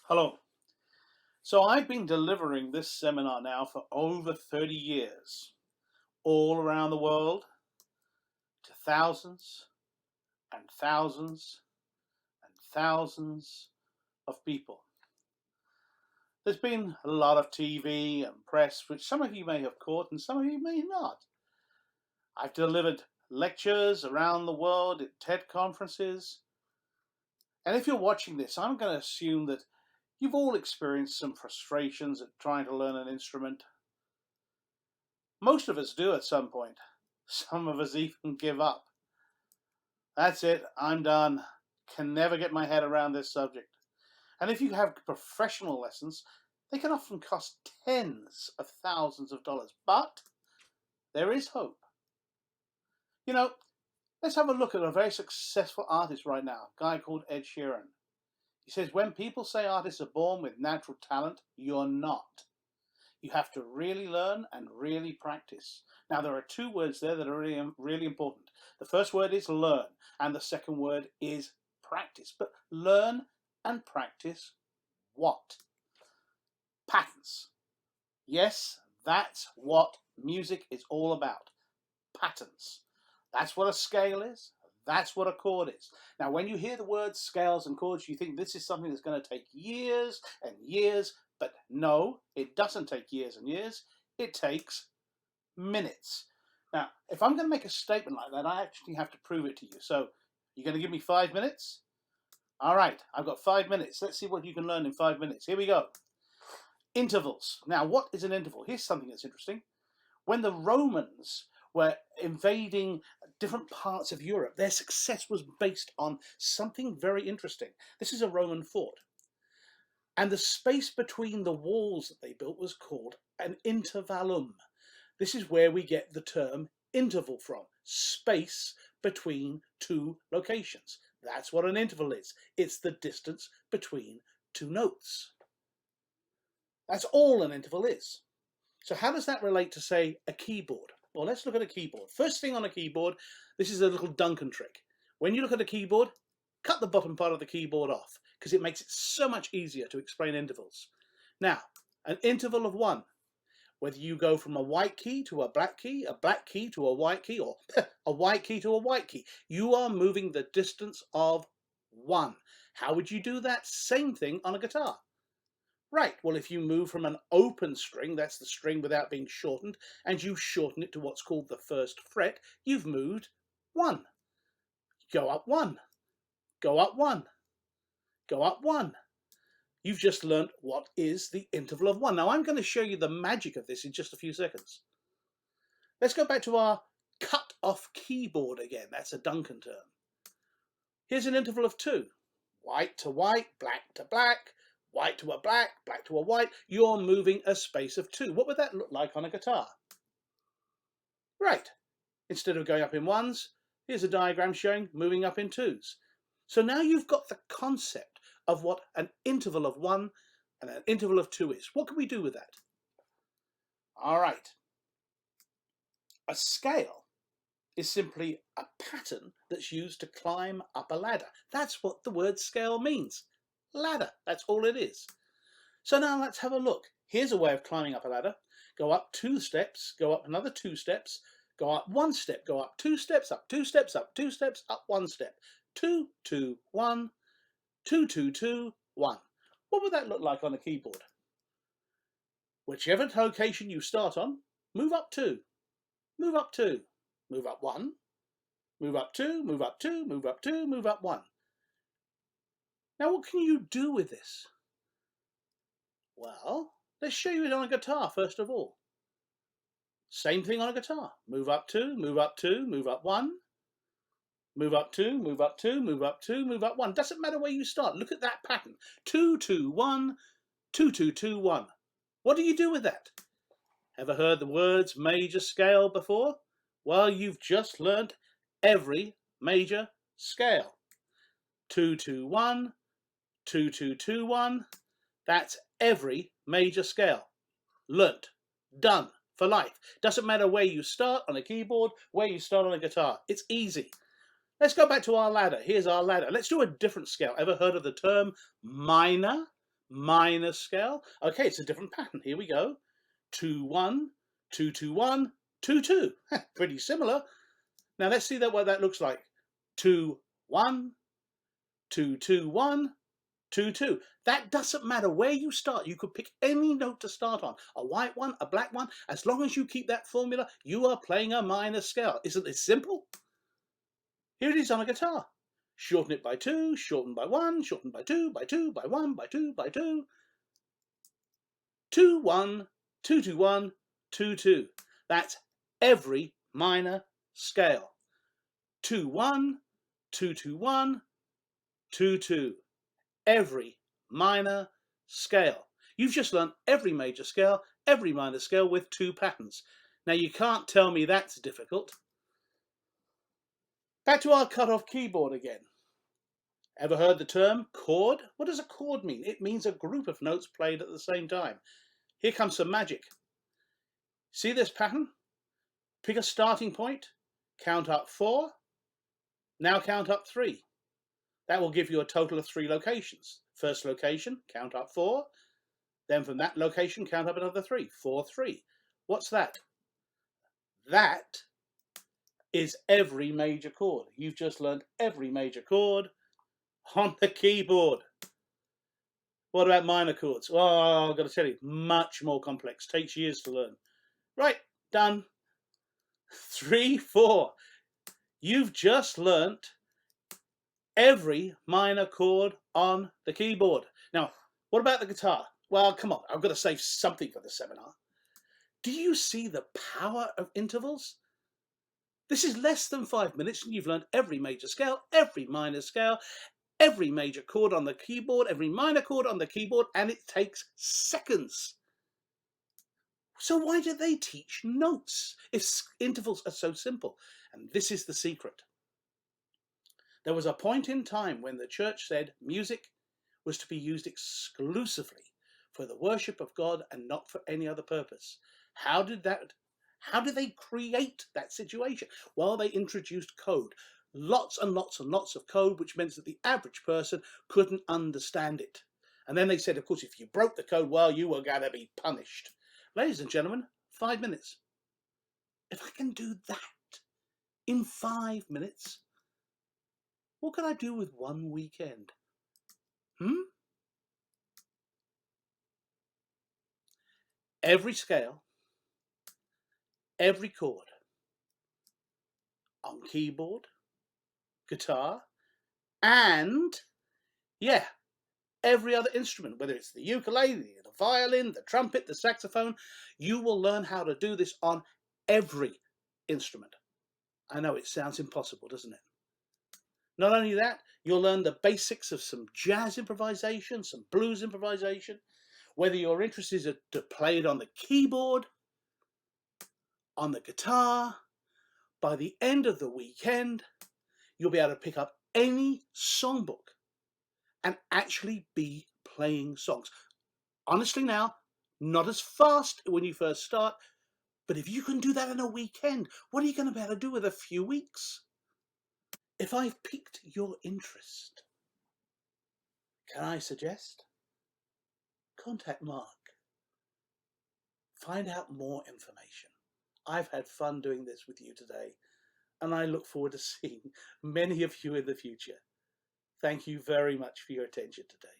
Hello. So I've been delivering this seminar now for over 30 years, all around the world, to thousands and thousands and thousands of people. There's been a lot of TV and press, which some of you may have caught and some of you may not. I've delivered lectures around the world at TED conferences. And if you're watching this, I'm going to assume that you've all experienced some frustrations at trying to learn an instrument. Most of us do at some point. Some of us even give up. That's it, I'm done. Can never get my head around this subject. And if you have professional lessons, they can often cost tens of thousands of dollars. But there is hope. You know, let's have a look at a very successful artist right now, a guy called Ed Sheeran. He says, when people say artists are born with natural talent, you're not. You have to really learn and really practice. Now, there are two words there that are really important. The first word is learn, and the second word is practice. But learn and practice what? Patterns. Yes, that's what music is all about. Patterns. That's what a scale is. That's what a chord is. Now, when you hear the words scales and chords, you think this is something that's going to take years and years. But no, it doesn't take years and years. It takes minutes. Now, if I'm going to make a statement like that, I actually have to prove it to you. So, you're going to give me 5 minutes? All right, I've got 5 minutes. Let's see what you can learn in 5 minutes. Here we go. Intervals. Now, what is an interval? Here's something that's interesting. When the Romans were invading different parts of Europe, their success was based on something very interesting. This is a Roman fort. And the space between the walls that they built was called an intervallum. This is where we get the term interval from, space between two locations. That's what an interval is. It's the distance between two notes. That's all an interval is. So how does that relate to, say, a keyboard? Well, let's look at a keyboard. First thing on a keyboard, this is a little Duncan trick. When you look at a keyboard, cut the bottom part of the keyboard off, because it makes it so much easier to explain intervals. Now, an interval of 1, whether you go from a white key to a black key to a white key, or a white key to a white key, you are moving the distance of 1. How would you do that? Same thing on a guitar. Right, well, if you move from an open string, that's the string without being shortened, and you shorten it to what's called the first fret, you've moved 1. Go up 1, go up 1, go up 1. You've just learnt what is the interval of 1. Now, I'm going to show you the magic of this in just a few seconds. Let's go back to our cut-off keyboard again. That's a Duncan term. Here's an interval of 2. White to white, black to black, white to a black, black to a white. You're moving a space of 2. What would that look like on a guitar? Right. Instead of going up in 1s, here's a diagram showing moving up in 2s. So now you've got the concept of what an interval of 1 and an interval of 2 is. What can we do with that? All right. A scale is simply a pattern that's used to climb up a ladder. That's what the word scale means. Ladder. That's all it is. So now let's have a look. Here's a way of climbing up a ladder. Go up 2 steps, go up another 2 steps, go up 1 step, go up 2 steps, up 2 steps, up 2 steps, up 1 step. 2, 2, 1, 2, 2, 2, 1. What would that look like on a keyboard? Whichever location you start on, move up 2, move up 2, move up 1, move up 2, move up 2, move up 2, move up 1. Now, what can you do with this? Well, let's show you it on a guitar first of all. Same thing on a guitar. Move up 2, move up 2, move up 1, move up 2, move up 2, move up 2, move up 1. Doesn't matter where you start. Look at that pattern. 2, 2, 1, 2, 2, 2, 1. What do you do with that? Ever heard the words major scale before? Well, you've just learnt every major scale. 2, 2, 1, 2, 2, 2, 1. That's every major scale. Learnt. Done. For life. Doesn't matter where you start on a keyboard, where you start on a guitar. It's easy. Let's go back to our ladder. Here's our ladder. Let's do a different scale. Ever heard of the term minor? minor scale. Okay, it's a different pattern. Here we go. 2, 1, 2, 2, 1, 2, 2. Pretty similar. Now let's see what that looks like. 2, 1, 2, 2, 1, 2, 2. That doesn't matter where you start. You could pick any note to start on. A white one, a black one. As long as you keep that formula, you are playing a minor scale. Isn't it simple? Here it is on a guitar. Shorten it by 2, shorten by 1, shorten by 2, by 2, by 1, by 2, by 2. 2, 1, 2, 2, 1, 2, 2. That's every minor scale. 2, 1, 2, 2, 1, 2, 2. Every minor scale. You've just learned every major scale, every minor scale with 2 patterns. Now you can't tell me that's difficult. Back to our cut-off keyboard again. Ever heard the term chord? What does a chord mean? It means a group of notes played at the same time. Here comes some magic. See this pattern? Pick a starting point, count up 4, now count up 3. That will give you a total of 3 locations. First location, count up 4. Then from that location, count up another 3. 4, 3. What's that? That is every major chord. You've just learned every major chord on the keyboard. What about minor chords? Well, I've got to tell you, much more complex. Takes years to learn. Right, done. 3, 4. You've just learnt every minor chord on the keyboard. Now, what about the guitar? Well, come on, I've got to save something for the seminar. Do you see the power of intervals? This is less than 5 minutes and you've learned every major scale, every minor scale, every major chord on the keyboard, every minor chord on the keyboard, and it takes seconds. So why do they teach notes if intervals are so simple? And this is the secret. There was a point in time when the church said music was to be used exclusively for the worship of God and not for any other purpose. How did they create that situation? Well, they introduced code. Lots and lots and lots of code, which meant that the average person couldn't understand it. And then they said, of course, if you broke the code, well, you were going to be punished. Ladies and gentlemen, 5 minutes. If I can do that in 5 minutes, what can I do with one weekend? Every scale, every chord, on keyboard, guitar, and, yeah, every other instrument, whether it's the ukulele, the violin, the trumpet, the saxophone, you will learn how to do this on every instrument. I know it sounds impossible, doesn't it? Not only that, you'll learn the basics of some jazz improvisation, some blues improvisation, whether your interest is to play it on the keyboard, on the guitar. By the end of the weekend, you'll be able to pick up any songbook and actually be playing songs. Honestly now, not as fast when you first start, but if you can do that in a weekend, what are you going to be able to do with a few weeks? If I've piqued your interest, can I suggest? Contact Mark. Find out more information. I've had fun doing this with you today, and I look forward to seeing many of you in the future. Thank you very much for your attention today.